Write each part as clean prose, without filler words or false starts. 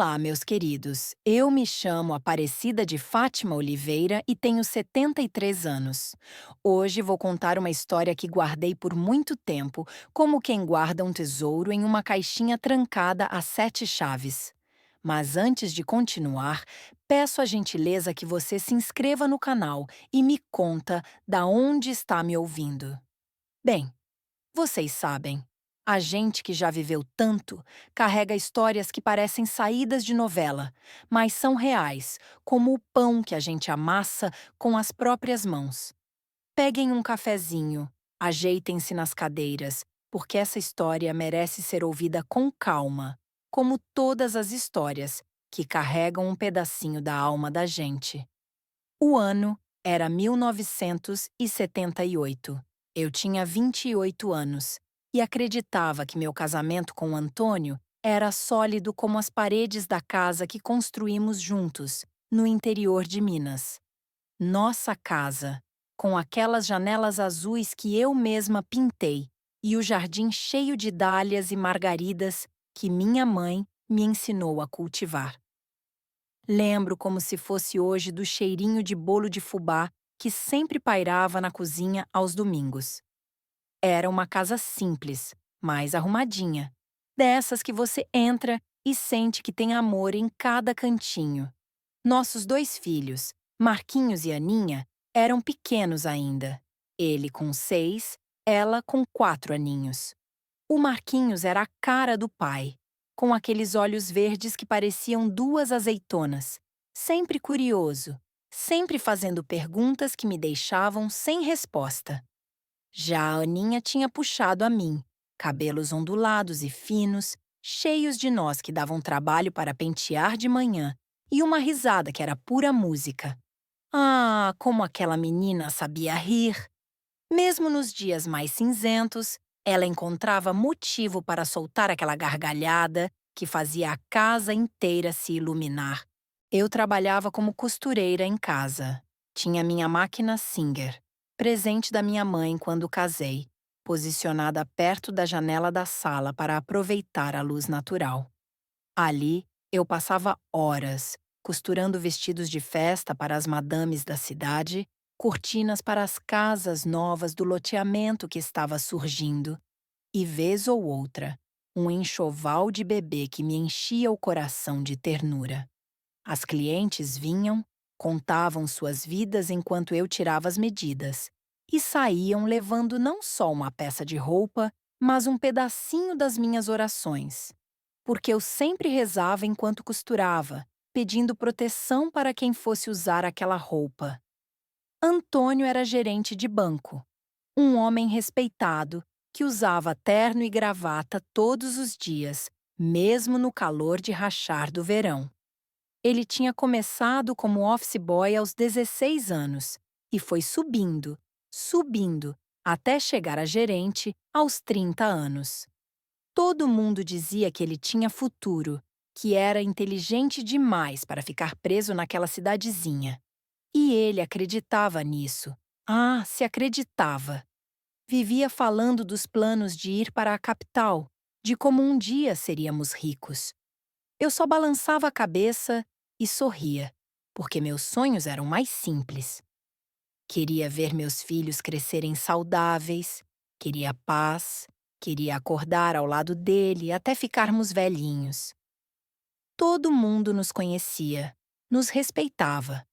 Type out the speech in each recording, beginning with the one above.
Olá, meus queridos. Eu me chamo Aparecida de Fátima Oliveira e tenho 73 anos. Hoje vou contar uma história que guardei por muito tempo, como quem guarda um tesouro em uma caixinha trancada a 7 chaves. Mas antes de continuar, peço a gentileza que você se inscreva no canal e me conta da onde está me ouvindo. Bem, vocês sabem, a gente que já viveu tanto carrega histórias que parecem saídas de novela, mas são reais, como o pão que a gente amassa com as próprias mãos. Peguem um cafezinho, ajeitem-se nas cadeiras, porque essa história merece ser ouvida com calma, como todas as histórias que carregam um pedacinho da alma da gente. O ano era 1978. Eu tinha 28 anos e acreditava que meu casamento com o Antônio era sólido como as paredes da casa que construímos juntos, no interior de Minas. Nossa casa, com aquelas janelas azuis que eu mesma pintei e o jardim cheio de dálias e margaridas que minha mãe me ensinou a cultivar. Lembro como se fosse hoje do cheirinho de bolo de fubá que sempre pairava na cozinha aos domingos. Era uma casa simples, mas arrumadinha. Dessas que você entra e sente que tem amor em cada cantinho. Nossos 2 filhos, Marquinhos e Aninha, eram pequenos ainda. Ele com 6, ela com 4 aninhos. O Marquinhos era a cara do pai, com aqueles olhos verdes que pareciam 2 azeitonas, sempre curioso, sempre fazendo perguntas que me deixavam sem resposta. Já a Aninha tinha puxado a mim, cabelos ondulados e finos, cheios de nós que davam trabalho para pentear de manhã, e uma risada que era pura música. Ah, como aquela menina sabia rir! Mesmo nos dias mais cinzentos, ela encontrava motivo para soltar aquela gargalhada que fazia a casa inteira se iluminar. Eu trabalhava como costureira em casa. Tinha minha máquina Singer, presente da minha mãe quando casei, posicionada perto da janela da sala para aproveitar a luz natural. Ali, eu passava horas costurando vestidos de festa para as madames da cidade, cortinas para as casas novas do loteamento que estava surgindo, e vez ou outra, um enxoval de bebê que me enchia o coração de ternura. As clientes vinham, contavam suas vidas enquanto eu tirava as medidas, e saíam levando não só uma peça de roupa, mas um pedacinho das minhas orações. Porque eu sempre rezava enquanto costurava, pedindo proteção para quem fosse usar aquela roupa. Antônio era gerente de banco, um homem respeitado que usava terno e gravata todos os dias, mesmo no calor de rachar do verão. Ele tinha começado como office boy aos 16 anos e foi subindo, subindo, até chegar a gerente aos 30 anos. Todo mundo dizia que ele tinha futuro, que era inteligente demais para ficar preso naquela cidadezinha. E ele acreditava nisso. Ah, se acreditava! Vivia falando dos planos de ir para a capital, de como um dia seríamos ricos. Eu só balançava a cabeça e sorria, porque meus sonhos eram mais simples. Queria ver meus filhos crescerem saudáveis, queria paz, queria acordar ao lado dele até ficarmos velhinhos. Todo mundo nos conhecia, nos respeitava.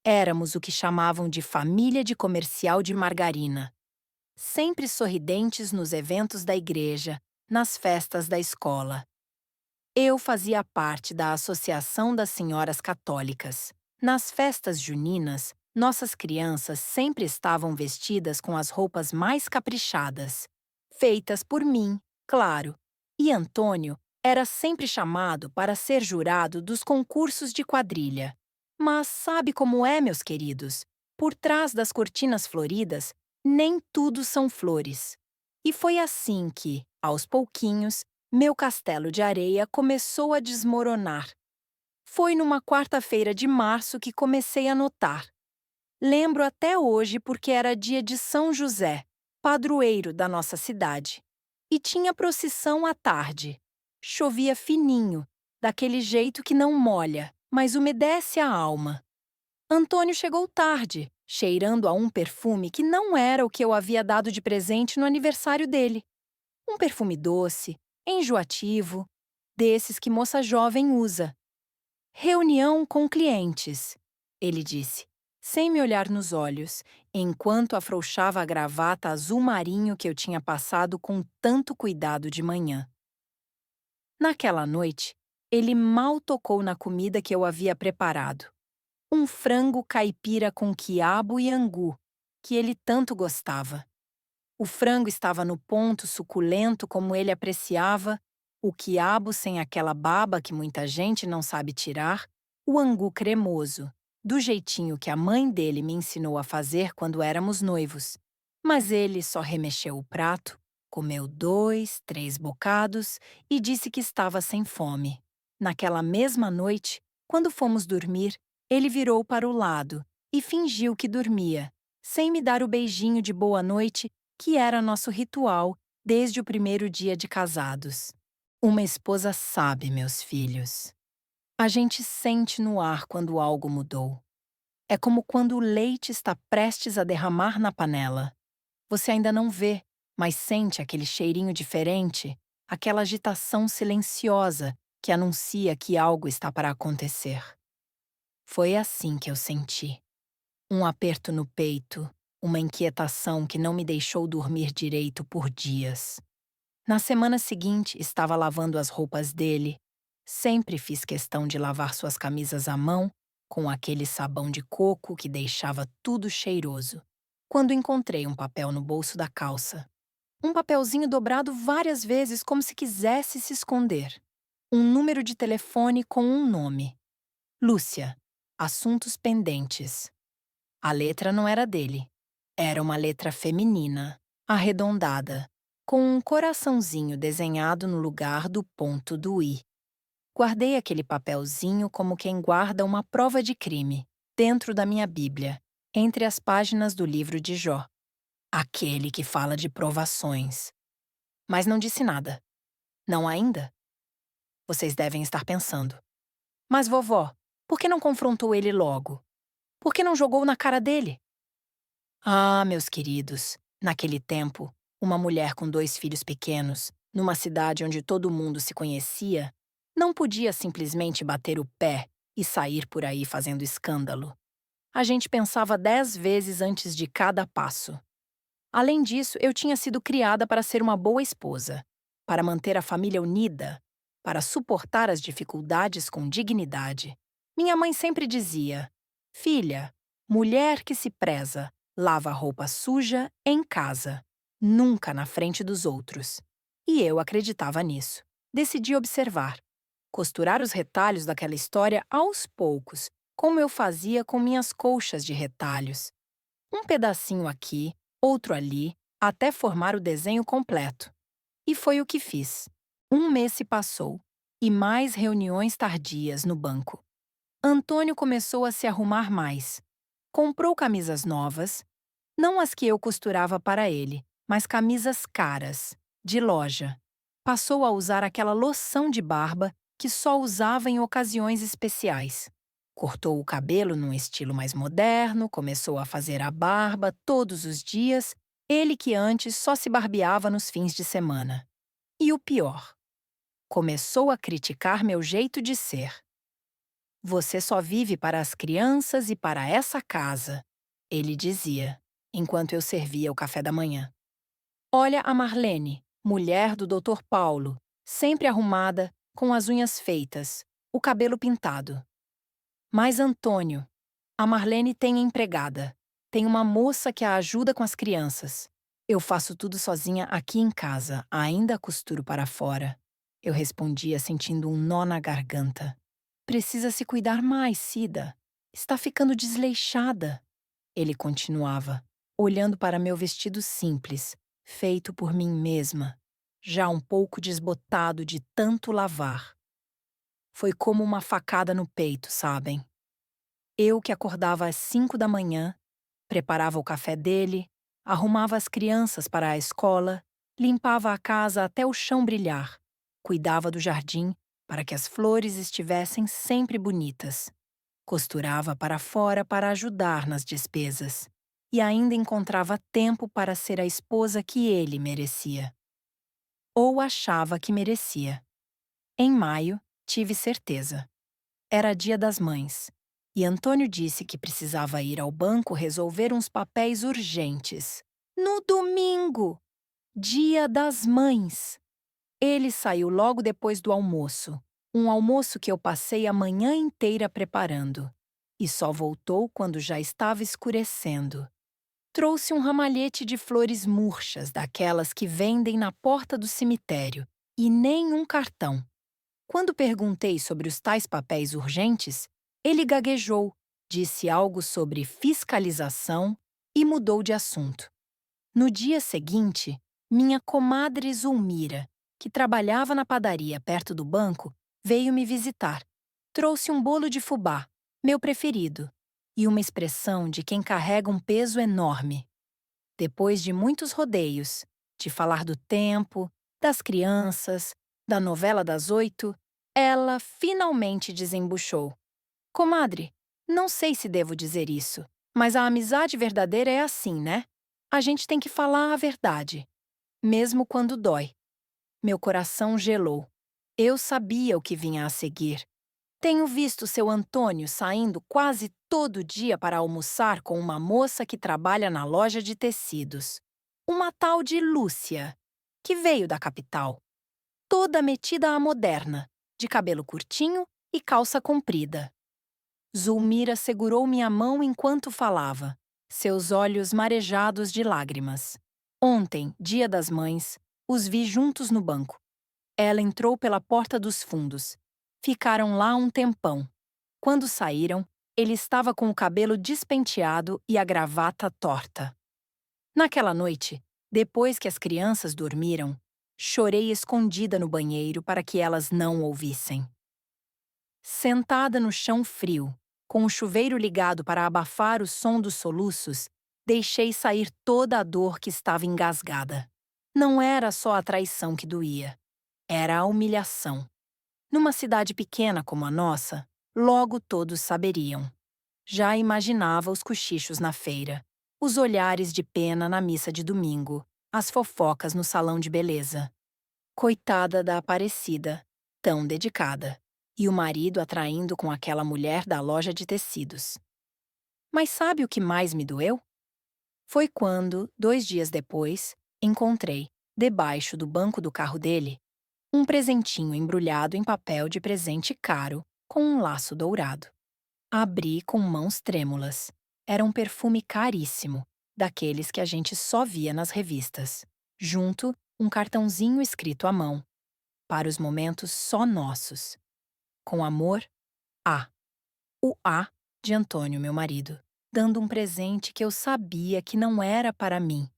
Éramos o que chamavam de família de comercial de margarina, sempre sorridentes nos eventos da igreja, nas festas da escola. Eu fazia parte da Associação das Senhoras Católicas. Nas festas juninas, nossas crianças sempre estavam vestidas com as roupas mais caprichadas, feitas por mim, claro. E Antônio era sempre chamado para ser jurado dos concursos de quadrilha. Mas sabe como é, meus queridos? Por trás das cortinas floridas, nem tudo são flores. E foi assim que, aos pouquinhos, meu castelo de areia começou a desmoronar. Foi numa quarta-feira de março que comecei a notar. Lembro até hoje porque era dia de São José, padroeiro da nossa cidade. E tinha procissão à tarde. Chovia fininho, daquele jeito que não molha, mas umedece a alma. Antônio chegou tarde, cheirando a um perfume que não era o que eu havia dado de presente no aniversário dele. Um perfume doce, enjoativo, desses que moça jovem usa. Reunião com clientes, ele disse, sem me olhar nos olhos, enquanto afrouxava a gravata azul marinho que eu tinha passado com tanto cuidado de manhã. Naquela noite, ele mal tocou na comida que eu havia preparado. Um frango caipira com quiabo e angu, que ele tanto gostava. O frango estava no ponto suculento como ele apreciava, o quiabo sem aquela baba que muita gente não sabe tirar, o angu cremoso, do jeitinho que a mãe dele me ensinou a fazer quando éramos noivos. Mas ele só remexeu o prato, comeu 2, 3 bocados e disse que estava sem fome. Naquela mesma noite, quando fomos dormir, ele virou para o lado e fingiu que dormia, sem me dar o beijinho de boa noite que era nosso ritual desde o primeiro dia de casados. Uma esposa sabe, meus filhos. A gente sente no ar quando algo mudou. É como quando o leite está prestes a derramar na panela. Você ainda não vê, mas sente aquele cheirinho diferente, aquela agitação silenciosa que anuncia que algo está para acontecer. Foi assim que eu senti. Um aperto no peito, uma inquietação que não me deixou dormir direito por dias. Na semana seguinte, estava lavando as roupas dele. Sempre fiz questão de lavar suas camisas à mão, com aquele sabão de coco que deixava tudo cheiroso. Quando encontrei um papel no bolso da calça. Um papelzinho dobrado várias vezes como se quisesse se esconder. Um número de telefone com um nome. Lúcia. Assuntos pendentes. A letra não era dele. Era uma letra feminina, arredondada, com um coraçãozinho desenhado no lugar do ponto do i. Guardei aquele papelzinho como quem guarda uma prova de crime, dentro da minha Bíblia, entre as páginas do livro de Jó. Aquele que fala de provações. Mas não disse nada. Não ainda? Vocês devem estar pensando. Mas, vovó, por que não confrontou ele logo? Por que não jogou na cara dele? Ah, meus queridos, naquele tempo, uma mulher com 2 filhos pequenos, numa cidade onde todo mundo se conhecia, não podia simplesmente bater o pé e sair por aí fazendo escândalo. A gente pensava 10 vezes antes de cada passo. Além disso, eu tinha sido criada para ser uma boa esposa, para manter a família unida, para suportar as dificuldades com dignidade. Minha mãe sempre dizia: Filha, mulher que se preza, lava a roupa suja em casa, nunca na frente dos outros. E eu acreditava nisso. Decidi observar, costurar os retalhos daquela história aos poucos, como eu fazia com minhas colchas de retalhos. Um pedacinho aqui, outro ali, até formar o desenho completo. E foi o que fiz. Um mês se passou, e mais reuniões tardias no banco. Antônio começou a se arrumar mais. Comprou camisas novas, não as que eu costurava para ele, mas camisas caras, de loja. Passou a usar aquela loção de barba que só usava em ocasiões especiais. Cortou o cabelo num estilo mais moderno, começou a fazer a barba todos os dias, ele que antes só se barbeava nos fins de semana. E o pior, começou a criticar meu jeito de ser. Você só vive para as crianças e para essa casa, ele dizia, enquanto eu servia o café da manhã. Olha a Marlene, mulher do Dr. Paulo, sempre arrumada, com as unhas feitas, o cabelo pintado. Mas Antônio, a Marlene tem empregada. Tem uma moça que a ajuda com as crianças. Eu faço tudo sozinha aqui em casa, ainda costuro para fora. Eu respondia sentindo um nó na garganta. Precisa se cuidar mais, Cida. Está ficando desleixada. Ele continuava, olhando para meu vestido simples, feito por mim mesma, já um pouco desbotado de tanto lavar. Foi como uma facada no peito, sabem? Eu que acordava às 5 da manhã, preparava o café dele, arrumava as crianças para a escola, limpava a casa até o chão brilhar, cuidava do jardim para que as flores estivessem sempre bonitas. Costurava para fora para ajudar nas despesas. E ainda encontrava tempo para ser a esposa que ele merecia. Ou achava que merecia. Em maio, tive certeza. Era Dia das Mães. E Antônio disse que precisava ir ao banco resolver uns papéis urgentes. No domingo! Dia das Mães! Ele saiu logo depois do almoço. Um almoço que eu passei a manhã inteira preparando. E só voltou quando já estava escurecendo. Trouxe um ramalhete de flores murchas, daquelas que vendem na porta do cemitério, e nem um cartão. Quando perguntei sobre os tais papéis urgentes, ele gaguejou, disse algo sobre fiscalização e mudou de assunto. No dia seguinte, minha comadre Zulmira, que trabalhava na padaria perto do banco, veio me visitar. Trouxe um bolo de fubá, meu preferido, e uma expressão de quem carrega um peso enorme. Depois de muitos rodeios, de falar do tempo, das crianças, da novela das 8, ela finalmente desembuchou. Comadre, não sei se devo dizer isso, mas a amizade verdadeira é assim, né? A gente tem que falar a verdade, mesmo quando dói. Meu coração gelou. Eu sabia o que vinha a seguir. Tenho visto seu Antônio saindo quase todo dia para almoçar com uma moça que trabalha na loja de tecidos. Uma tal de Lúcia, que veio da capital. Toda metida à moderna, de cabelo curtinho e calça comprida. Zulmira segurou minha mão enquanto falava, seus olhos marejados de lágrimas. Ontem, Dia das Mães, os vi juntos no banco. Ela entrou pela porta dos fundos. Ficaram lá um tempão. Quando saíram, ele estava com o cabelo despenteado e a gravata torta. Naquela noite, depois que as crianças dormiram, chorei escondida no banheiro para que elas não ouvissem. Sentada no chão frio, com o chuveiro ligado para abafar o som dos soluços, deixei sair toda a dor que estava engasgada. Não era só a traição que doía. Era a humilhação. Numa cidade pequena como a nossa, logo todos saberiam. Já imaginava os cochichos na feira, os olhares de pena na missa de domingo, as fofocas no salão de beleza. Coitada da Aparecida, tão dedicada, e o marido atraindo com aquela mulher da loja de tecidos. Mas sabe o que mais me doeu? Foi quando, 2 dias depois, encontrei, debaixo do banco do carro dele, um presentinho embrulhado em papel de presente caro, com um laço dourado. Abri com mãos trêmulas. Era um perfume caríssimo, daqueles que a gente só via nas revistas. Junto, um cartãozinho escrito à mão. Para os momentos só nossos. Com amor, A. O A de Antônio, meu marido, dando um presente que eu sabia que não era para mim.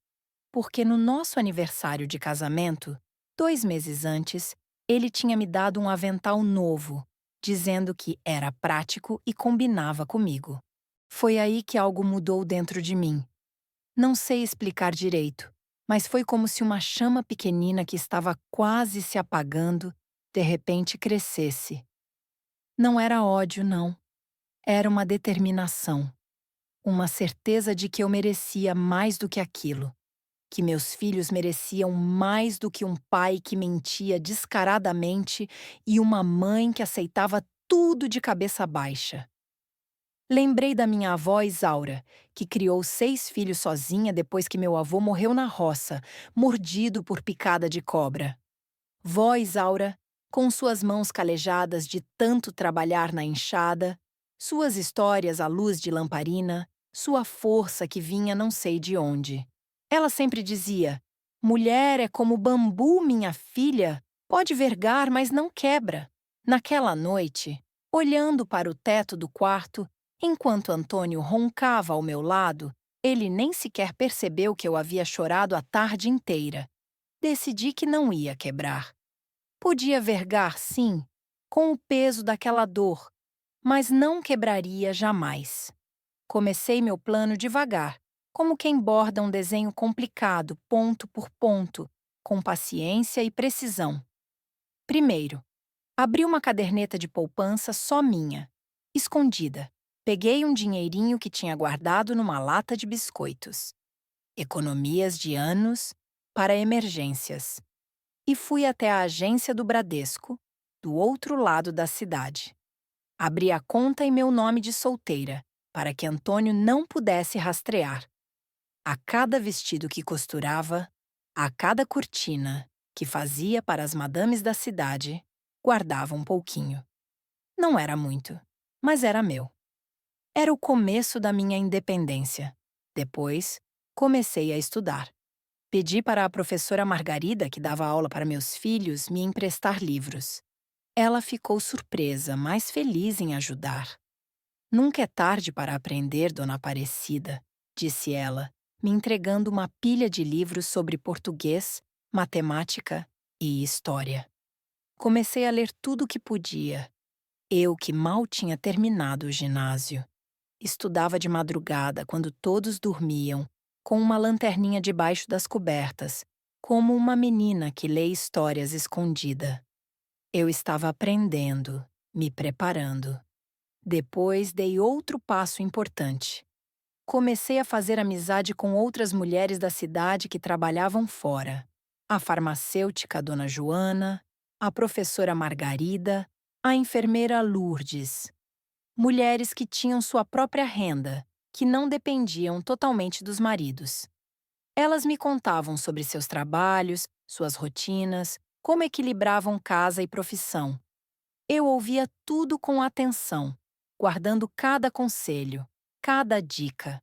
Porque no nosso aniversário de casamento, 2 meses antes, ele tinha me dado um avental novo, dizendo que era prático e combinava comigo. Foi aí que algo mudou dentro de mim. Não sei explicar direito, mas foi como se uma chama pequenina que estava quase se apagando, de repente crescesse. Não era ódio, não. Era uma determinação. Uma certeza de que eu merecia mais do que aquilo. Que meus filhos mereciam mais do que um pai que mentia descaradamente e uma mãe que aceitava tudo de cabeça baixa. Lembrei da minha avó Isaura, que criou 6 filhos sozinha depois que meu avô morreu na roça, mordido por picada de cobra. Vó Isaura, com suas mãos calejadas de tanto trabalhar na enxada, suas histórias à luz de lamparina, sua força que vinha não sei de onde. Ela sempre dizia: mulher é como bambu, minha filha, pode vergar, mas não quebra. Naquela noite, olhando para o teto do quarto, enquanto Antônio roncava ao meu lado, ele nem sequer percebeu que eu havia chorado a tarde inteira. Decidi que não ia quebrar. Podia vergar, sim, com o peso daquela dor, mas não quebraria jamais. Comecei meu plano devagar, como quem borda um desenho complicado, ponto por ponto, com paciência e precisão. Primeiro, Abri uma caderneta de poupança só minha, escondida. Peguei um dinheirinho que tinha guardado numa lata de biscoitos. Economias de anos para emergências. E fui até a agência do Bradesco, do outro lado da cidade. Abri a conta em meu nome de solteira, para que Antônio não pudesse rastrear. A cada vestido que costurava, a cada cortina que fazia para as madames da cidade, guardava um pouquinho. Não era muito, mas era meu. Era o começo da minha independência. Depois, comecei a estudar. Pedi para a professora Margarida, que dava aula para meus filhos, me emprestar livros. Ela ficou surpresa, mas feliz em ajudar. Nunca é tarde para aprender, Dona Aparecida, disse ela, me entregando uma pilha de livros sobre português, matemática e história. Comecei a ler tudo o que podia. Eu que mal tinha terminado o ginásio. Estudava de madrugada, quando todos dormiam, com uma lanterninha debaixo das cobertas, como uma menina que lê histórias escondida. Eu estava aprendendo, me preparando. Depois dei outro passo importante. Comecei a fazer amizade com outras mulheres da cidade que trabalhavam fora. A farmacêutica Dona Joana, a professora Margarida, a enfermeira Lourdes. Mulheres que tinham sua própria renda, que não dependiam totalmente dos maridos. Elas me contavam sobre seus trabalhos, suas rotinas, como equilibravam casa e profissão. Eu ouvia tudo com atenção, guardando cada conselho, cada dica.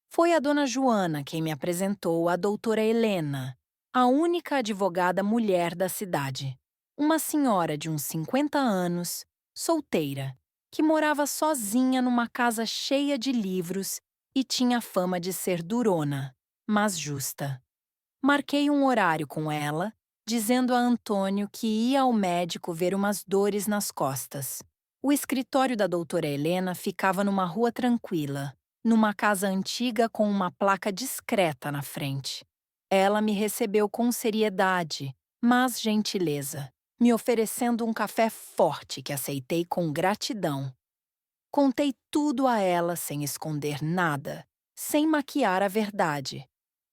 Foi a dona Joana quem me apresentou a doutora Helena, a única advogada mulher da cidade. Uma senhora de uns 50 anos, solteira, que morava sozinha numa casa cheia de livros e tinha fama de ser durona, mas justa. Marquei um horário com ela, dizendo a Antônio que ia ao médico ver umas dores nas costas. O escritório da doutora Helena ficava numa rua tranquila, numa casa antiga com uma placa discreta na frente. Ela me recebeu com seriedade, mas gentileza, me oferecendo um café forte que aceitei com gratidão. Contei tudo a ela sem esconder nada, sem maquiar a verdade.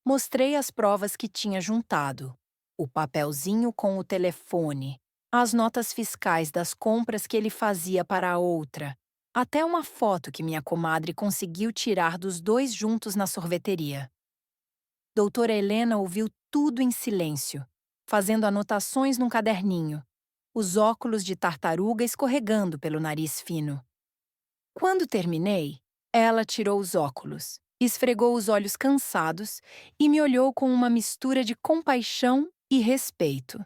Mostrei as provas que tinha juntado, o papelzinho com o telefone, as notas fiscais das compras que ele fazia para a outra, até uma foto que minha comadre conseguiu tirar dos dois juntos na sorveteria. Doutora Helena ouviu tudo em silêncio, fazendo anotações num caderninho, os óculos de tartaruga escorregando pelo nariz fino. Quando terminei, ela tirou os óculos, esfregou os olhos cansados e me olhou com uma mistura de compaixão e respeito.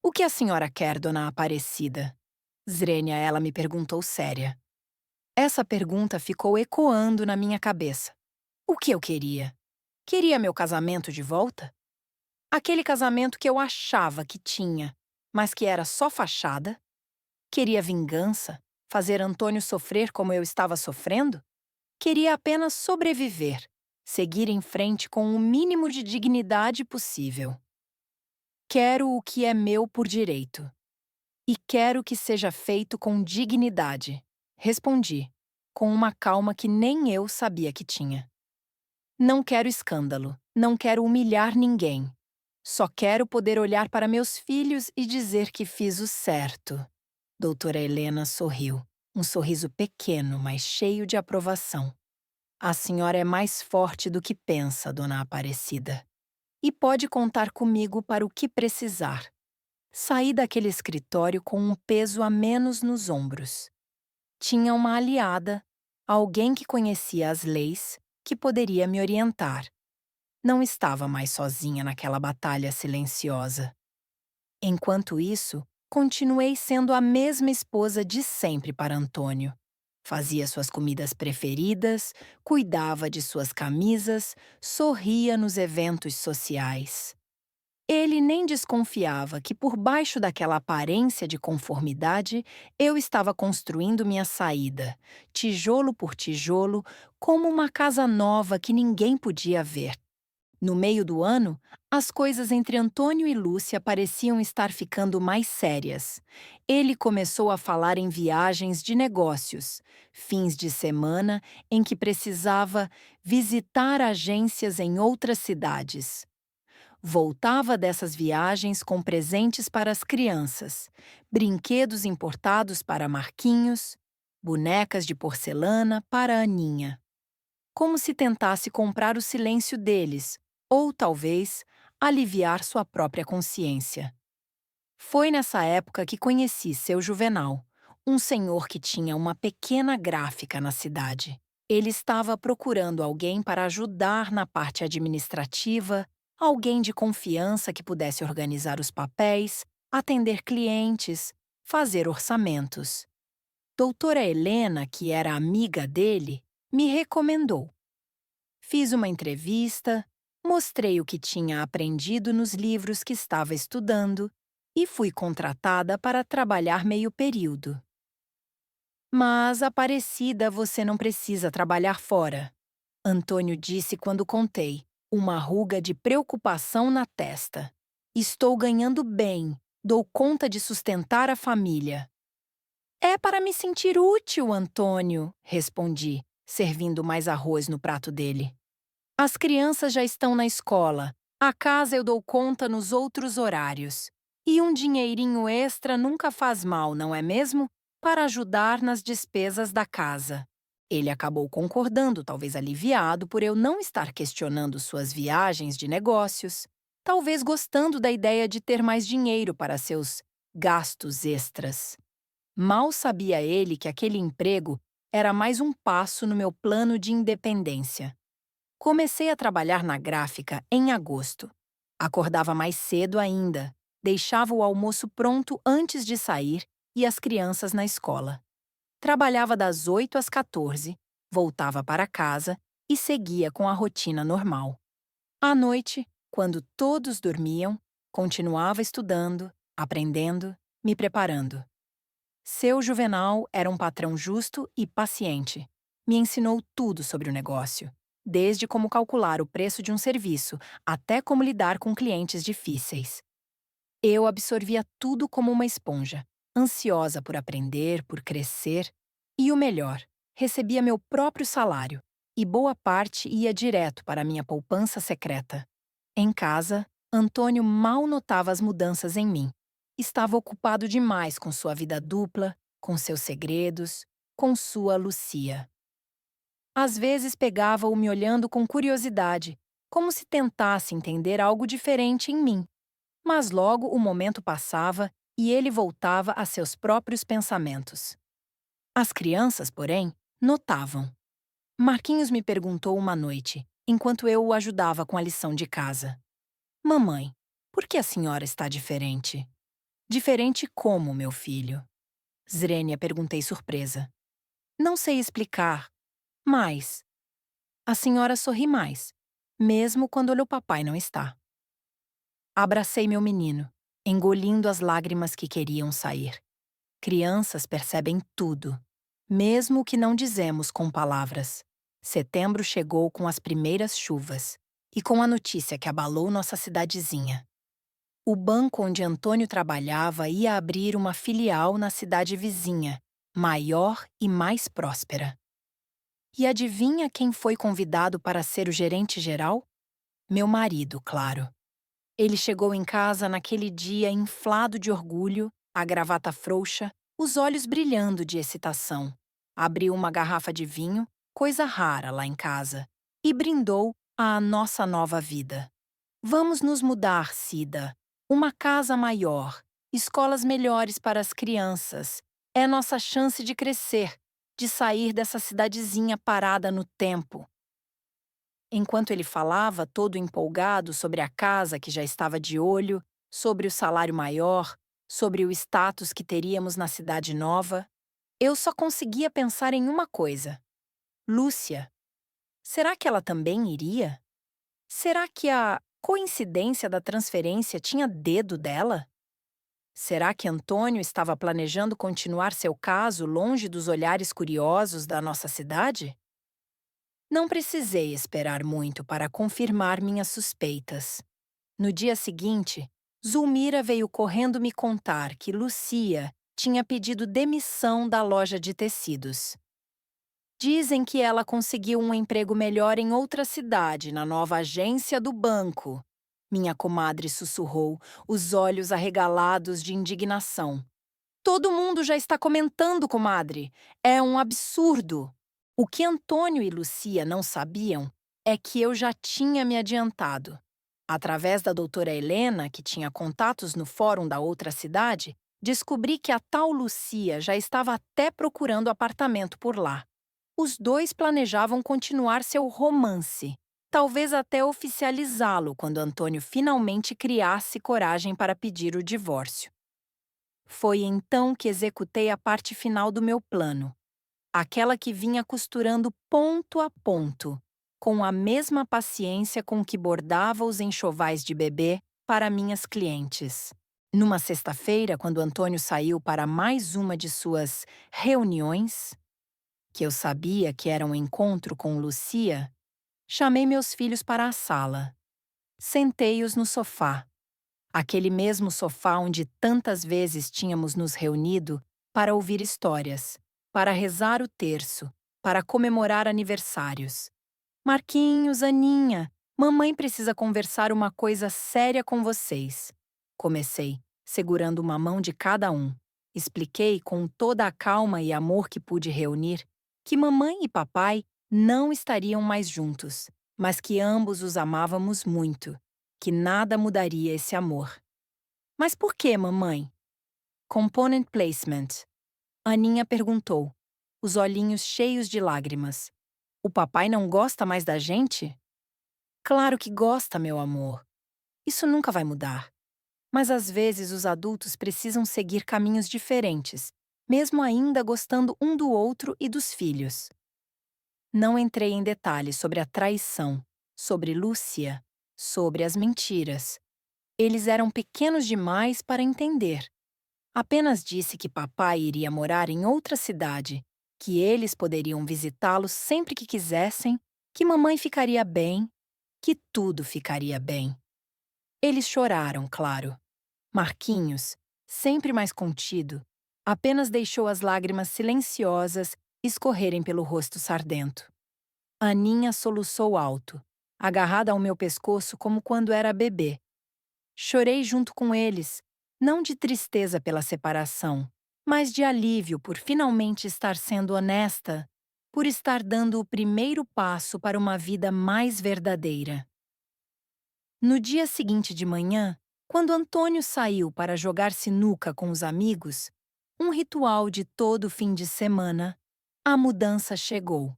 "O que a senhora quer, dona Aparecida?" Zrênia, ela me perguntou séria. Essa pergunta ficou ecoando na minha cabeça. O que eu queria? Queria meu casamento de volta? Aquele casamento que eu achava que tinha, mas que era só fachada? Queria vingança? Fazer Antônio sofrer como eu estava sofrendo? Queria apenas sobreviver, seguir em frente com o mínimo de dignidade possível. Quero o que é meu por direito. E quero que seja feito com dignidade, respondi, com uma calma que nem eu sabia que tinha. Não quero escândalo, não quero humilhar ninguém. Só quero poder olhar para meus filhos e dizer que fiz o certo. Doutora Helena sorriu, um sorriso pequeno, mas cheio de aprovação. A senhora é mais forte do que pensa, dona Aparecida. E pode contar comigo para o que precisar. Saí daquele escritório com um peso a menos nos ombros. Tinha uma aliada, alguém que conhecia as leis, que poderia me orientar. Não estava mais sozinha naquela batalha silenciosa. Enquanto isso, continuei sendo a mesma esposa de sempre para Antônio. Fazia suas comidas preferidas, cuidava de suas camisas, sorria nos eventos sociais. Ele nem desconfiava que por baixo daquela aparência de conformidade, eu estava construindo minha saída, tijolo por tijolo, como uma casa nova que ninguém podia ver. No meio do ano, as coisas entre Antônio e Lúcia pareciam estar ficando mais sérias. Ele começou a falar em viagens de negócios, fins de semana em que precisava visitar agências em outras cidades. Voltava dessas viagens com presentes para as crianças, brinquedos importados para Marquinhos, bonecas de porcelana para Aninha. Como se tentasse comprar o silêncio deles, ou talvez aliviar sua própria consciência. Foi nessa época que conheci seu Juvenal, um senhor que tinha uma pequena gráfica na cidade. Ele estava procurando alguém para ajudar na parte administrativa, alguém de confiança que pudesse organizar os papéis, atender clientes, fazer orçamentos. Doutora Helena, que era amiga dele, me recomendou. Fiz uma entrevista, mostrei o que tinha aprendido nos livros que estava estudando e fui contratada para trabalhar meio período. Mas, Aparecida, você não precisa trabalhar fora, Antônio disse quando contei, uma ruga de preocupação na testa. Estou ganhando bem, dou conta de sustentar a família. É para me sentir útil, Antônio, respondi, servindo mais arroz no prato dele. As crianças já estão na escola. A casa eu dou conta nos outros horários. E um dinheirinho extra nunca faz mal, não é mesmo? Para ajudar nas despesas da casa. Ele acabou concordando, talvez aliviado por eu não estar questionando suas viagens de negócios, talvez gostando da ideia de ter mais dinheiro para seus gastos extras. Mal sabia ele que aquele emprego era mais um passo no meu plano de independência. Comecei a trabalhar na gráfica em agosto. Acordava mais cedo ainda, deixava o almoço pronto antes de sair e as crianças na escola. Trabalhava das 8 às 14, voltava para casa e seguia com a rotina normal. À noite, quando todos dormiam, continuava estudando, aprendendo, me preparando. Seu Juvenal era um patrão justo e paciente. Me ensinou tudo sobre o negócio, desde como calcular o preço de um serviço até como lidar com clientes difíceis. Eu absorvia tudo como uma esponja, ansiosa por aprender, por crescer e, o melhor, recebia meu próprio salário, e boa parte ia direto para minha poupança secreta. Em casa, Antônio mal notava as mudanças em mim. Estava ocupado demais com sua vida dupla, com seus segredos, com sua Lucia. Às vezes pegava-o me olhando com curiosidade, como se tentasse entender algo diferente em mim. Mas logo o momento passava e ele voltava a seus próprios pensamentos. As crianças, porém, notavam. Marquinhos me perguntou uma noite, enquanto eu o ajudava com a lição de casa. Mamãe, por que a senhora está diferente? Diferente como, meu filho? Zrênia, perguntei surpresa. Não sei explicar, mas a senhora sorri mais, mesmo quando olha o papai não está. Abracei meu menino, engolindo as lágrimas que queriam sair. Crianças percebem tudo, mesmo o que não dizemos com palavras. Setembro chegou com as primeiras chuvas e com a notícia que abalou nossa cidadezinha. O banco onde Antônio trabalhava ia abrir uma filial na cidade vizinha, maior e mais próspera. E adivinha quem foi convidado para ser o gerente geral? Meu marido, claro. Ele chegou em casa naquele dia inflado de orgulho, a gravata frouxa, os olhos brilhando de excitação. Abriu uma garrafa de vinho, coisa rara lá em casa, e brindou à nossa nova vida. Vamos nos mudar, Cida. Uma casa maior, escolas melhores para as crianças. É nossa chance de crescer, de sair dessa cidadezinha parada no tempo. Enquanto ele falava, todo empolgado sobre a casa que já estava de olho, sobre o salário maior, sobre o status que teríamos na cidade nova, eu só conseguia pensar em uma coisa. Lúcia. Será que ela também iria? Será que a coincidência da transferência tinha dedo dela? Será que Antônio estava planejando continuar seu caso longe dos olhares curiosos da nossa cidade? Não precisei esperar muito para confirmar minhas suspeitas. No dia seguinte, Zulmira veio correndo me contar que Lucia tinha pedido demissão da loja de tecidos. Dizem que ela conseguiu um emprego melhor em outra cidade, na nova agência do banco. Minha comadre sussurrou, os olhos arregalados de indignação. Todo mundo já está comentando, comadre. É um absurdo. O que Antônio e Lucia não sabiam é que eu já tinha me adiantado. Através da doutora Helena, que tinha contatos no fórum da outra cidade, descobri que a tal Lucia já estava até procurando apartamento por lá. Os dois planejavam continuar seu romance, talvez até oficializá-lo quando Antônio finalmente criasse coragem para pedir o divórcio. Foi então que executei a parte final do meu plano, aquela que vinha costurando ponto a ponto, com a mesma paciência com que bordava os enxovais de bebê para minhas clientes. Numa sexta-feira, quando Antônio saiu para mais uma de suas reuniões, que eu sabia que era um encontro com Lucia, chamei meus filhos para a sala. Sentei-os no sofá, aquele mesmo sofá onde tantas vezes tínhamos nos reunido para ouvir histórias, para rezar o terço, para comemorar aniversários. Marquinhos, Aninha, mamãe precisa conversar uma coisa séria com vocês. Comecei, segurando uma mão de cada um. Expliquei com toda a calma e amor que pude reunir que mamãe e papai não estariam mais juntos, mas que ambos os amávamos muito, que nada mudaria esse amor. Mas por que, mamãe? Component placement. Aninha perguntou, os olhinhos cheios de lágrimas. O papai não gosta mais da gente? Claro que gosta, meu amor. Isso nunca vai mudar. Mas às vezes os adultos precisam seguir caminhos diferentes, mesmo ainda gostando um do outro e dos filhos. Não entrei em detalhes sobre a traição, sobre Lúcia, sobre as mentiras. Eles eram pequenos demais para entender. Apenas disse que papai iria morar em outra cidade, que eles poderiam visitá-lo sempre que quisessem, que mamãe ficaria bem, que tudo ficaria bem. Eles choraram, claro. Marquinhos, sempre mais contido, apenas deixou as lágrimas silenciosas escorrerem pelo rosto sardento. Aninha soluçou alto, agarrada ao meu pescoço como quando era bebê. Chorei junto com eles, não de tristeza pela separação, mas de alívio por finalmente estar sendo honesta, por estar dando o primeiro passo para uma vida mais verdadeira. No dia seguinte de manhã, quando Antônio saiu para jogar sinuca com os amigos, um ritual de todo fim de semana, a mudança chegou.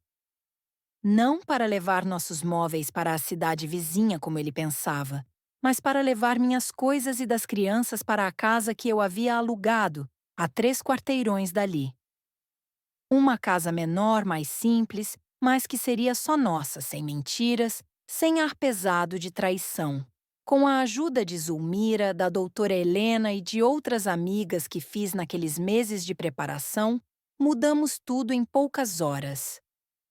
Não para levar nossos móveis para a cidade vizinha como ele pensava, mas para levar minhas coisas e das crianças para a casa que eu havia alugado, a 3 quarteirões dali. Uma casa menor, mais simples, mas que seria só nossa, sem mentiras, sem ar pesado de traição. Com a ajuda de Zulmira, da doutora Helena e de outras amigas que fiz naqueles meses de preparação, mudamos tudo em poucas horas.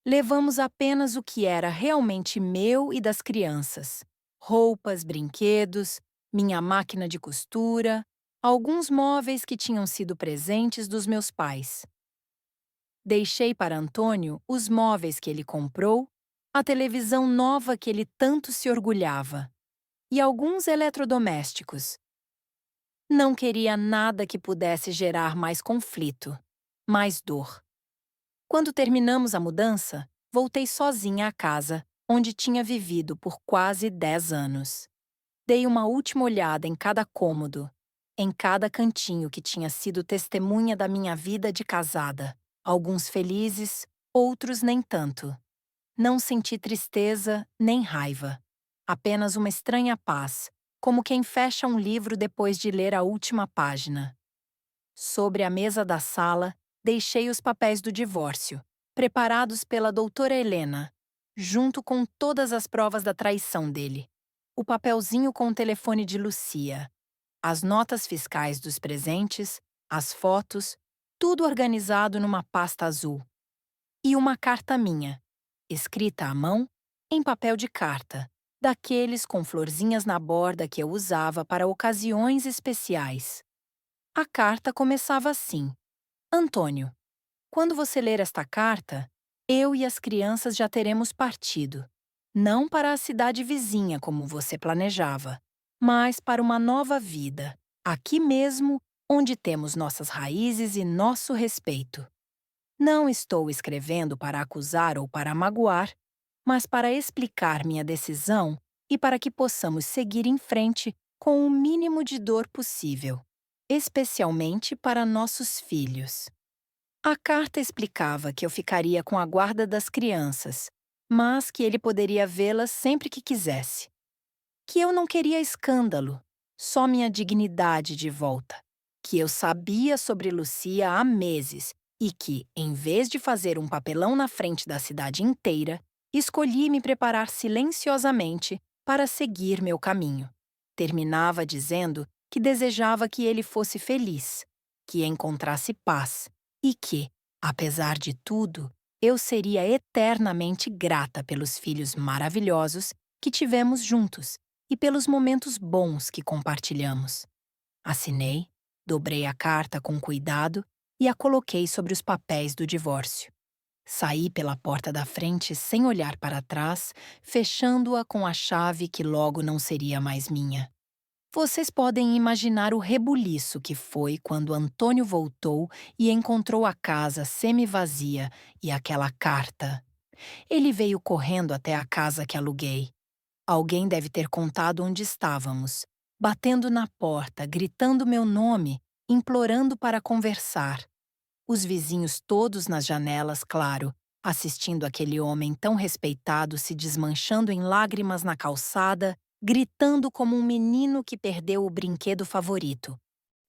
Levamos apenas o que era realmente meu e das crianças: roupas, brinquedos, minha máquina de costura, alguns móveis que tinham sido presentes dos meus pais. Deixei para Antônio os móveis que ele comprou, a televisão nova que ele tanto se orgulhava e alguns eletrodomésticos. Não queria nada que pudesse gerar mais conflito, mais dor. Quando terminamos a mudança, voltei sozinha à casa, onde tinha vivido por quase 10 anos. Dei uma última olhada em cada cômodo, em cada cantinho que tinha sido testemunha da minha vida de casada. Alguns felizes, outros nem tanto. Não senti tristeza nem raiva. Apenas uma estranha paz, como quem fecha um livro depois de ler a última página. Sobre a mesa da sala, deixei os papéis do divórcio, preparados pela doutora Helena, junto com todas as provas da traição dele. O papelzinho com o telefone de Lucia, as notas fiscais dos presentes, as fotos, tudo organizado numa pasta azul. E uma carta minha, escrita à mão, em papel de carta, daqueles com florzinhas na borda que eu usava para ocasiões especiais. A carta começava assim: Antônio, quando você ler esta carta, eu e as crianças já teremos partido. Não para a cidade vizinha como você planejava, mas para uma nova vida, aqui mesmo, onde temos nossas raízes e nosso respeito. Não estou escrevendo para acusar ou para magoar, mas para explicar minha decisão e para que possamos seguir em frente com o mínimo de dor possível, especialmente para nossos filhos. A carta explicava que eu ficaria com a guarda das crianças, mas que ele poderia vê-las sempre que quisesse. Que eu não queria escândalo, só minha dignidade de volta. Que eu sabia sobre Lucia há meses e que, em vez de fazer um papelão na frente da cidade inteira, escolhi me preparar silenciosamente para seguir meu caminho. Terminava dizendo que desejava que ele fosse feliz, que encontrasse paz e que, apesar de tudo, eu seria eternamente grata pelos filhos maravilhosos que tivemos juntos e pelos momentos bons que compartilhamos. Assinei, dobrei a carta com cuidado e a coloquei sobre os papéis do divórcio. Saí pela porta da frente sem olhar para trás, fechando-a com a chave que logo não seria mais minha. Vocês podem imaginar o rebuliço que foi quando Antônio voltou e encontrou a casa semi-vazia e aquela carta. Ele veio correndo até a casa que aluguei. Alguém deve ter contado onde estávamos, batendo na porta, gritando meu nome, implorando para conversar. Os vizinhos todos nas janelas, claro, assistindo aquele homem tão respeitado se desmanchando em lágrimas na calçada, gritando como um menino que perdeu o brinquedo favorito.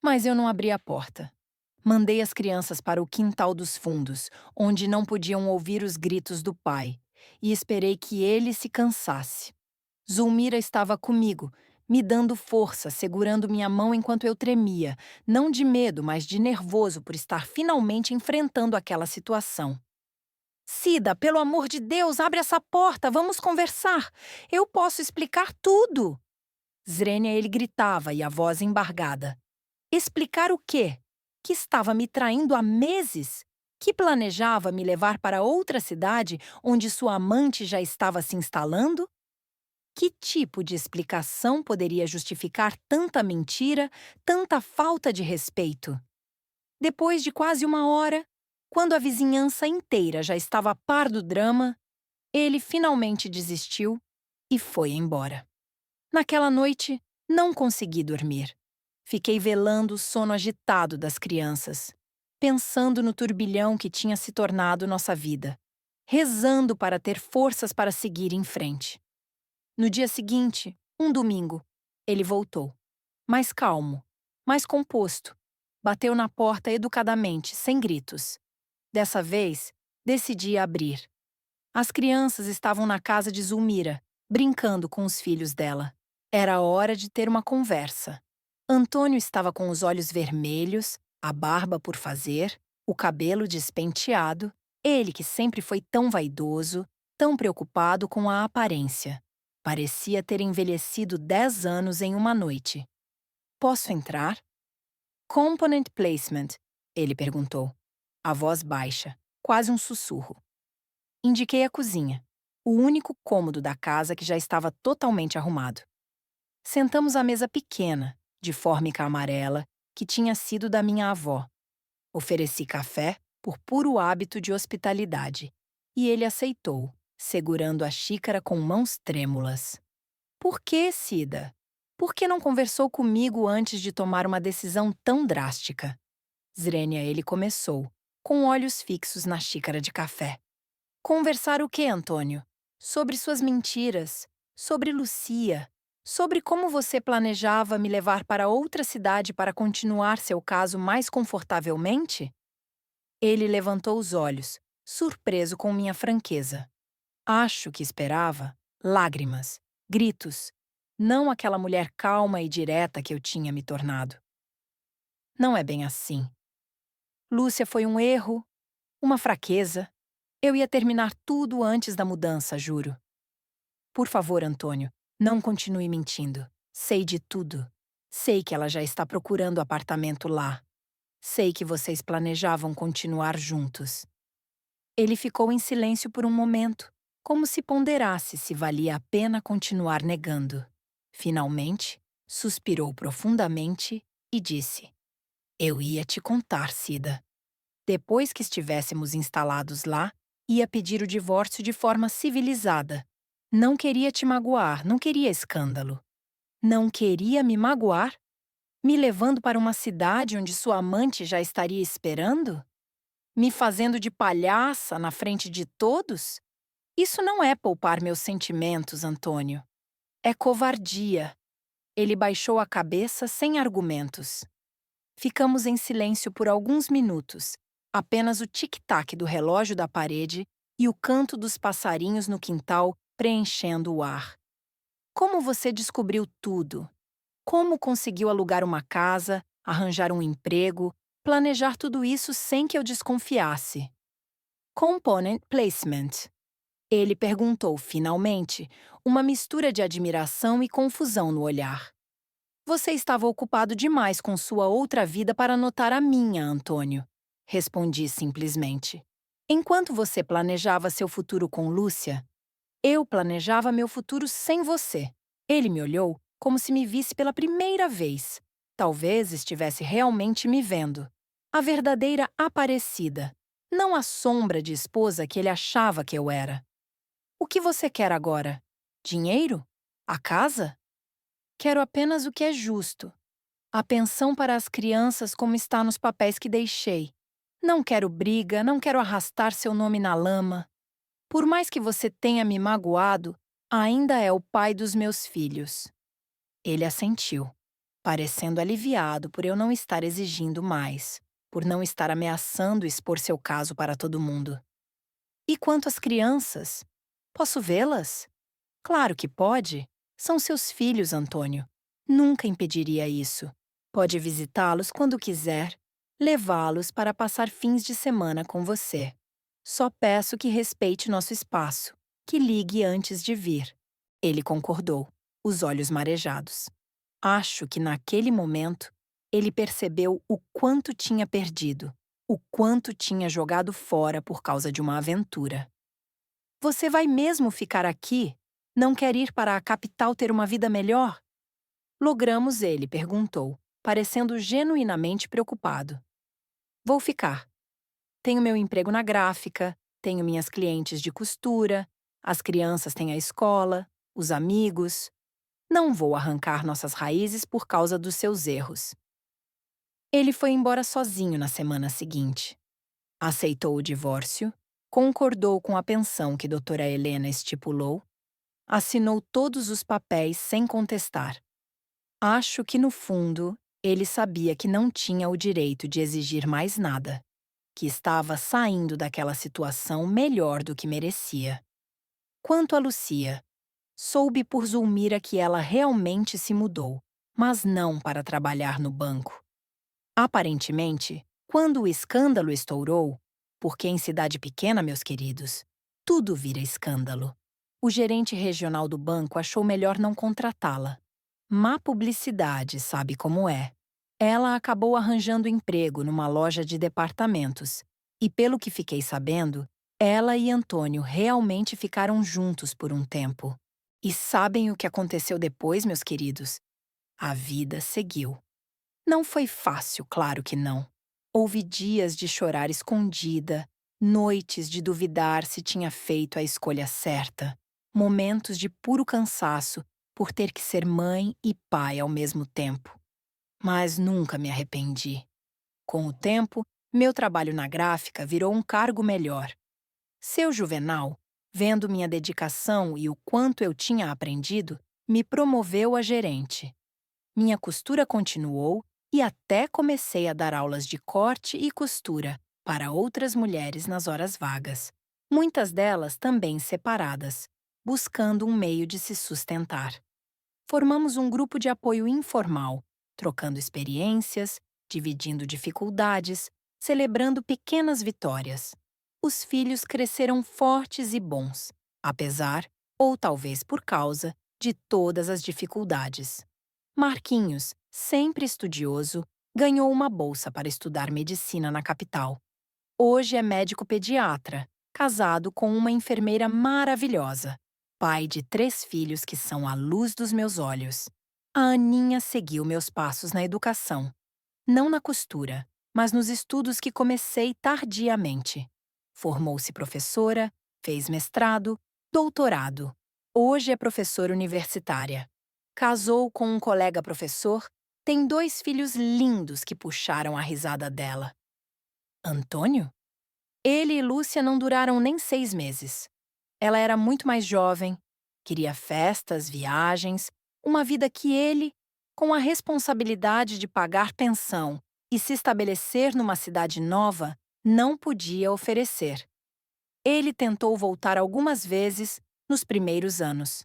Mas eu não abri a porta. Mandei as crianças para o quintal dos fundos, onde não podiam ouvir os gritos do pai, e esperei que ele se cansasse. Zulmira estava comigo, me dando força, segurando minha mão enquanto eu tremia, não de medo, mas de nervoso por estar finalmente enfrentando aquela situação. Cida, pelo amor de Deus, abre essa porta, vamos conversar. Eu posso explicar tudo. Zrenia ele gritava e a voz embargada. Explicar o quê? Que estava me traindo há meses? Que planejava me levar para outra cidade onde sua amante já estava se instalando? Que tipo de explicação poderia justificar tanta mentira, tanta falta de respeito? Depois de quase uma hora, quando a vizinhança inteira já estava a par do drama, ele finalmente desistiu e foi embora. Naquela noite, não consegui dormir. Fiquei velando o sono agitado das crianças, pensando no turbilhão que tinha se tornado nossa vida, rezando para ter forças para seguir em frente. No dia seguinte, um domingo, ele voltou. Mais calmo, mais composto. Bateu na porta educadamente, sem gritos. Dessa vez, decidi abrir. As crianças estavam na casa de Zulmira, brincando com os filhos dela. Era hora de ter uma conversa. Antônio estava com os olhos vermelhos, a barba por fazer, o cabelo despenteado, ele que sempre foi tão vaidoso, tão preocupado com a aparência. Parecia ter envelhecido 10 anos em uma noite. Posso entrar? Component placement, ele perguntou. A voz baixa, quase um sussurro. Indiquei a cozinha, o único cômodo da casa que já estava totalmente arrumado. Sentamos à mesa pequena, de fórmica amarela, que tinha sido da minha avó. Ofereci café por puro hábito de hospitalidade, e ele aceitou, segurando a xícara com mãos trêmulas. Por que, Cida? Por que não conversou comigo antes de tomar uma decisão tão drástica? Zrenia ele começou, com olhos fixos na xícara de café. Conversar o quê, Antônio? Sobre suas mentiras, sobre Lucia, sobre como você planejava me levar para outra cidade para continuar seu caso mais confortavelmente? Ele levantou os olhos, surpreso com minha franqueza. Acho que esperava lágrimas, gritos, não aquela mulher calma e direta que eu tinha me tornado. Não é bem assim. Lúcia foi um erro, uma fraqueza. Eu ia terminar tudo antes da mudança, juro. Por favor, Antônio, não continue mentindo. Sei de tudo. Sei que ela já está procurando apartamento lá. Sei que vocês planejavam continuar juntos. Ele ficou em silêncio por um momento, como se ponderasse se valia a pena continuar negando. Finalmente, suspirou profundamente e disse: Eu ia te contar, Cida. Depois que estivéssemos instalados lá, ia pedir o divórcio de forma civilizada. Não queria te magoar, não queria escândalo. Não queria me magoar? Me levando para uma cidade onde sua amante já estaria esperando? Me fazendo de palhaça na frente de todos? Isso não é poupar meus sentimentos, Antônio. É covardia. Ele baixou a cabeça sem argumentos. Ficamos em silêncio por alguns minutos, apenas o tic-tac do relógio da parede e o canto dos passarinhos no quintal preenchendo o ar. Como você descobriu tudo? Como conseguiu alugar uma casa, arranjar um emprego, planejar tudo isso sem que eu desconfiasse? Component placement. Ele perguntou finalmente, uma mistura de admiração e confusão no olhar. Você estava ocupado demais com sua outra vida para notar a minha, Antônio. Respondi simplesmente. Enquanto você planejava seu futuro com Lúcia, eu planejava meu futuro sem você. Ele me olhou como se me visse pela primeira vez. Talvez estivesse realmente me vendo. A verdadeira Aparecida, não a sombra de esposa que ele achava que eu era. O que você quer agora? Dinheiro? A casa? Quero apenas o que é justo. A pensão para as crianças como está nos papéis que deixei. Não quero briga, não quero arrastar seu nome na lama. Por mais que você tenha me magoado, ainda é o pai dos meus filhos. Ele assentiu, parecendo aliviado por eu não estar exigindo mais, por não estar ameaçando expor seu caso para todo mundo. E quanto às crianças? Posso vê-las? Claro que pode. São seus filhos, Antônio. Nunca impediria isso. Pode visitá-los quando quiser, levá-los para passar fins de semana com você. Só peço que respeite nosso espaço, que ligue antes de vir. Ele concordou, os olhos marejados. Acho que naquele momento ele percebeu o quanto tinha perdido, o quanto tinha jogado fora por causa de uma aventura. Você vai mesmo ficar aqui? Não quer ir para a capital ter uma vida melhor? Logramos, ele perguntou, parecendo genuinamente preocupado. Vou ficar. Tenho meu emprego na gráfica, tenho minhas clientes de costura, as crianças têm a escola, os amigos. Não vou arrancar nossas raízes por causa dos seus erros. Ele foi embora sozinho na semana seguinte. Aceitou o divórcio, concordou com a pensão que doutora Helena estipulou, assinou todos os papéis sem contestar. Acho que, no fundo, ele sabia que não tinha o direito de exigir mais nada, que estava saindo daquela situação melhor do que merecia. Quanto a Lucia, soube por Zulmira que ela realmente se mudou, mas não para trabalhar no banco. Aparentemente, quando o escândalo estourou, porque em cidade pequena, meus queridos, tudo vira escândalo, o gerente regional do banco achou melhor não contratá-la. Má publicidade, sabe como é. Ela acabou arranjando emprego numa loja de departamentos, e pelo que fiquei sabendo, ela e Antônio realmente ficaram juntos por um tempo. E sabem o que aconteceu depois, meus queridos? A vida seguiu. Não foi fácil, claro que não. Houve dias de chorar escondida, noites de duvidar se tinha feito a escolha certa, momentos de puro cansaço por ter que ser mãe e pai ao mesmo tempo. Mas nunca me arrependi. Com o tempo, meu trabalho na gráfica virou um cargo melhor. Seu Juvenal, vendo minha dedicação e o quanto eu tinha aprendido, me promoveu a gerente. Minha costura continuou e até comecei a dar aulas de corte e costura para outras mulheres nas horas vagas, muitas delas também separadas, buscando um meio de se sustentar. Formamos um grupo de apoio informal, trocando experiências, dividindo dificuldades, celebrando pequenas vitórias. os filhos cresceram fortes e bons, apesar, ou talvez por causa, de todas as dificuldades. Marquinhos, sempre estudioso, ganhou uma bolsa para estudar medicina na capital. Hoje é médico pediatra, casado com uma enfermeira maravilhosa, pai de 3 filhos que são a luz dos meus olhos. A Aninha seguiu meus passos na educação, não na costura, mas nos estudos que comecei tardiamente. Formou-se professora, fez mestrado, doutorado. Hoje é professora universitária. Casou com um colega professor, tem 2 filhos lindos que puxaram a risada dela. Antônio? Ele e Lúcia não duraram nem 6 meses. Ela era muito mais jovem, queria festas, viagens, uma vida que ele, com a responsabilidade de pagar pensão e se estabelecer numa cidade nova, não podia oferecer. Ele tentou voltar algumas vezes nos primeiros anos.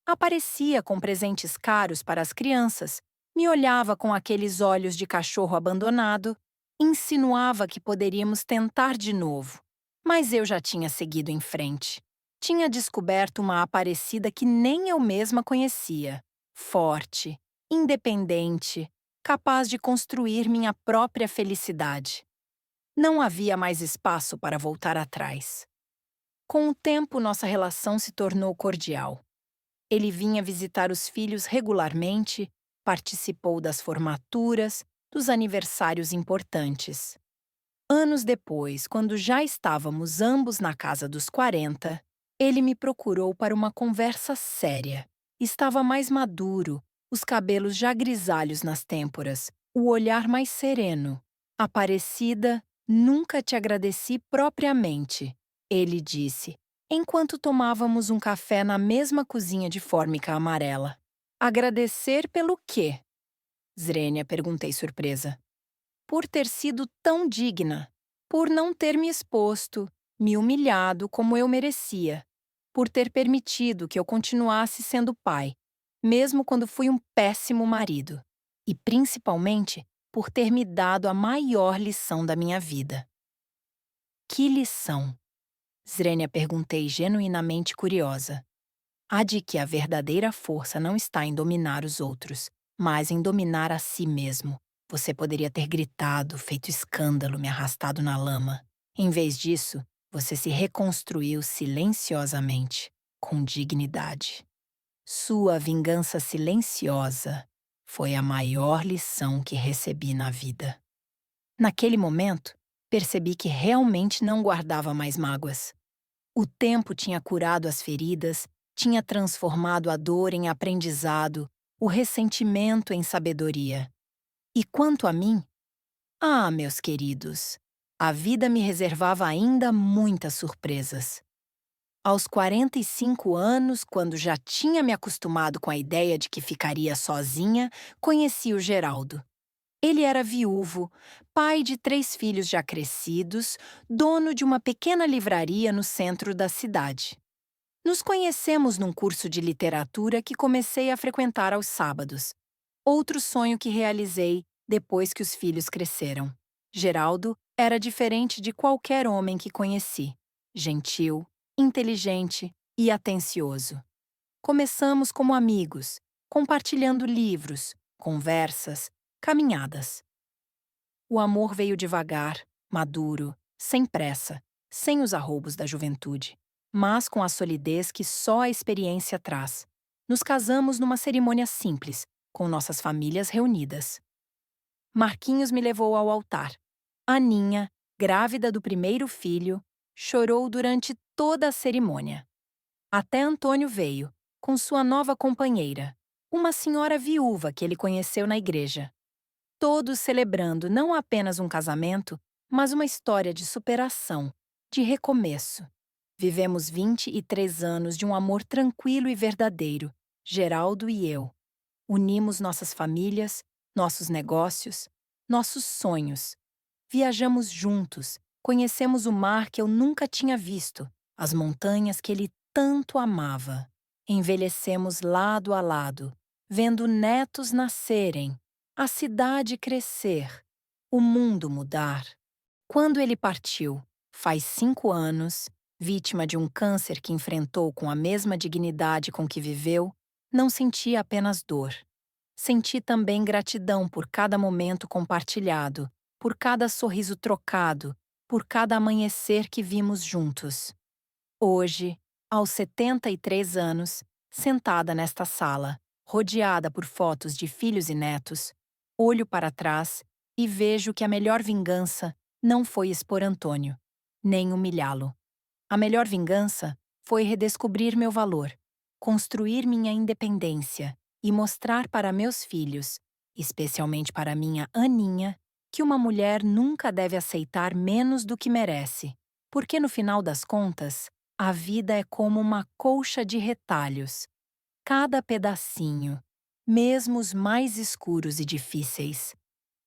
Aparecia com presentes caros para as crianças, me olhava com aqueles olhos de cachorro abandonado, insinuava que poderíamos tentar de novo. Mas eu já tinha seguido em frente. Tinha descoberto uma Aparecida que nem eu mesma conhecia. Forte, independente, capaz de construir minha própria felicidade. Não havia mais espaço para voltar atrás. Com o tempo, nossa relação se tornou cordial. Ele vinha visitar os filhos regularmente, participou das formaturas, dos aniversários importantes. Anos depois, quando já estávamos ambos na casa dos 40, ele me procurou para uma conversa séria. Estava mais maduro, os cabelos já grisalhos nas têmporas, o olhar mais sereno. Aparecida, nunca te agradeci propriamente, ele disse, enquanto tomávamos um café na mesma cozinha de fórmica amarela. Agradecer pelo quê? Zrenia, perguntei surpresa. Por ter sido tão digna, por não ter me exposto, me humilhado como eu merecia, por ter permitido que eu continuasse sendo pai, mesmo quando fui um péssimo marido, e principalmente por ter me dado a maior lição da minha vida. Que lição? Zrenia, perguntei genuinamente curiosa. A de que a verdadeira força não está em dominar os outros, mas em dominar a si mesmo. Você poderia ter gritado, feito escândalo, me arrastado na lama. Em vez disso, você se reconstruiu silenciosamente, com dignidade. Sua vingança silenciosa foi a maior lição que recebi na vida. Naquele momento, percebi que realmente não guardava mais mágoas. O tempo tinha curado as feridas, tinha transformado a dor em aprendizado, o ressentimento em sabedoria. E quanto a mim? Ah, meus queridos, a vida me reservava ainda muitas surpresas. Aos 45 anos, quando já tinha me acostumado com a ideia de que ficaria sozinha, conheci o Geraldo. Ele era viúvo, pai de 3 filhos já crescidos, dono de uma pequena livraria no centro da cidade. Nos conhecemos num curso de literatura que comecei a frequentar aos sábados. Outro sonho que realizei depois que os filhos cresceram. Geraldo era diferente de qualquer homem que conheci. Gentil, inteligente e atencioso. Começamos como amigos, compartilhando livros, conversas, caminhadas. O amor veio devagar, maduro, sem pressa, sem os arroubos da juventude, mas com a solidez que só a experiência traz. Nos casamos numa cerimônia simples, com nossas famílias reunidas. Marquinhos me levou ao altar. Aninha, grávida do primeiro filho, chorou durante toda a cerimônia. Até Antônio veio, com sua nova companheira, uma senhora viúva que ele conheceu na igreja. Todos celebrando não apenas um casamento, mas uma história de superação, de recomeço. Vivemos 23 anos de um amor tranquilo e verdadeiro, Geraldo e eu. Unimos nossas famílias, nossos negócios, nossos sonhos. Viajamos juntos, conhecemos o mar que eu nunca tinha visto, as montanhas que ele tanto amava. Envelhecemos lado a lado, vendo netos nascerem, a cidade crescer, o mundo mudar. Quando ele partiu, Faz 5 anos, vítima de um câncer que enfrentou com a mesma dignidade com que viveu, não senti apenas dor. Senti também gratidão por cada momento compartilhado, por cada sorriso trocado, por cada amanhecer que vimos juntos. Hoje, aos 73 anos, sentada nesta sala, rodeada por fotos de filhos e netos, olho para trás e vejo que a melhor vingança não foi expor Antônio, nem humilhá-lo. A melhor vingança foi redescobrir meu valor, construir minha independência e mostrar para meus filhos, especialmente para minha Aninha, que uma mulher nunca deve aceitar menos do que merece, porque no final das contas, a vida é como uma colcha de retalhos. Cada pedacinho, mesmo os mais escuros e difíceis,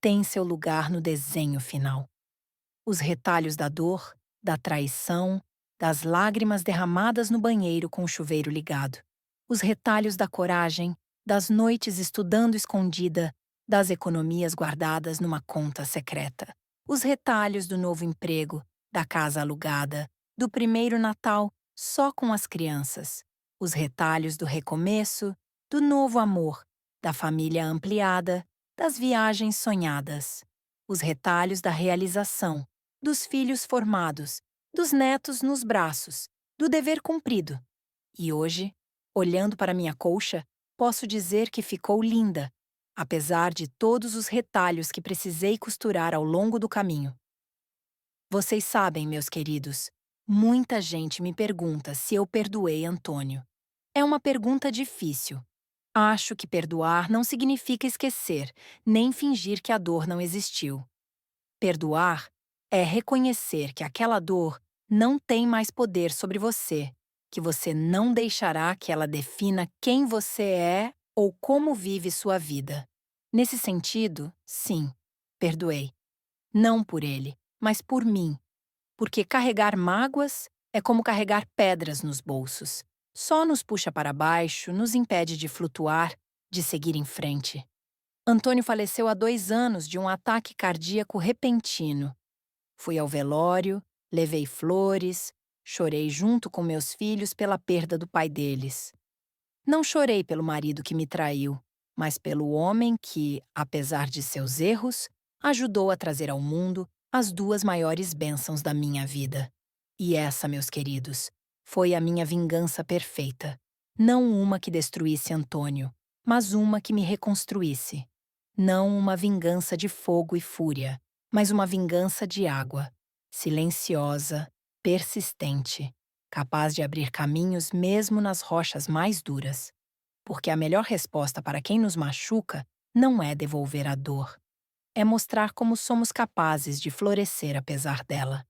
tem seu lugar no desenho final. Os retalhos da dor, da traição, das lágrimas derramadas no banheiro com o chuveiro ligado. Os retalhos da coragem, das noites estudando escondida, das economias guardadas numa conta secreta. Os retalhos do novo emprego, da casa alugada, do primeiro Natal só com as crianças. Os retalhos do recomeço, do novo amor, da família ampliada, das viagens sonhadas. Os retalhos da realização, dos filhos formados, dos netos nos braços, do dever cumprido. E hoje, olhando para minha colcha, posso dizer que ficou linda, apesar de todos os retalhos que precisei costurar ao longo do caminho. Vocês sabem, meus queridos, muita gente me pergunta se eu perdoei Antônio. É uma pergunta difícil. Acho que perdoar não significa esquecer, nem fingir que a dor não existiu. Perdoar é reconhecer que aquela dor não tem mais poder sobre você, que você não deixará que ela defina quem você é ou como vive sua vida. Nesse sentido, sim, perdoei. Não por ele, mas por mim. Porque carregar mágoas é como carregar pedras nos bolsos. Só nos puxa para baixo, nos impede de flutuar, de seguir em frente. Antônio faleceu há 2 anos de um ataque cardíaco repentino. Fui ao velório, levei flores, chorei junto com meus filhos pela perda do pai deles. Não chorei pelo marido que me traiu, mas pelo homem que, apesar de seus erros, ajudou a trazer ao mundo as 2 maiores bênçãos da minha vida. E essa, meus queridos, foi a minha vingança perfeita. Não uma que destruísse Antônio, mas uma que me reconstruísse. Não uma vingança de fogo e fúria, mas uma vingança de água, silenciosa, persistente, capaz de abrir caminhos mesmo nas rochas mais duras. Porque a melhor resposta para quem nos machuca não é devolver a dor, é mostrar como somos capazes de florescer apesar dela.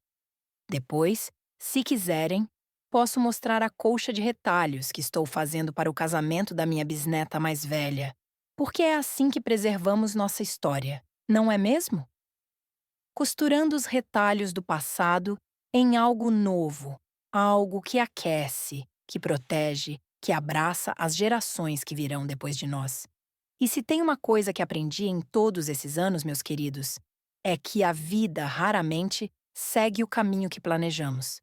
Depois, se quiserem, posso mostrar a colcha de retalhos que estou fazendo para o casamento da minha bisneta mais velha, porque é assim que preservamos nossa história, não é mesmo? Costurando os retalhos do passado em algo novo, algo que aquece, que protege, que abraça as gerações que virão depois de nós. E se tem uma coisa que aprendi em todos esses anos, meus queridos, é que a vida raramente segue o caminho que planejamos.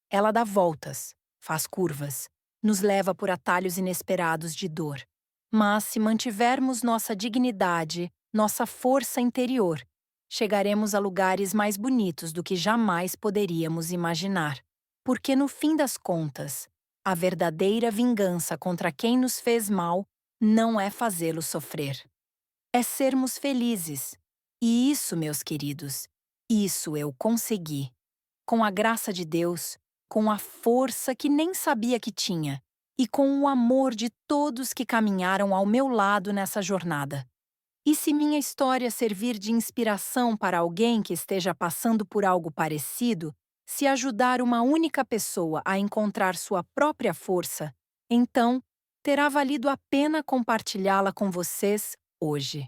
Ela dá voltas, faz curvas, nos leva por atalhos inesperados de dor. Mas se mantivermos nossa dignidade, nossa força interior, chegaremos a lugares mais bonitos do que jamais poderíamos imaginar. Porque, no fim das contas, a verdadeira vingança contra quem nos fez mal não é fazê-lo sofrer. É sermos felizes. E isso, meus queridos, isso eu consegui. Com a graça de Deus, com a força que nem sabia que tinha e com o amor de todos que caminharam ao meu lado nessa jornada. E se minha história servir de inspiração para alguém que esteja passando por algo parecido, se ajudar uma única pessoa a encontrar sua própria força, então terá valido a pena compartilhá-la com vocês hoje.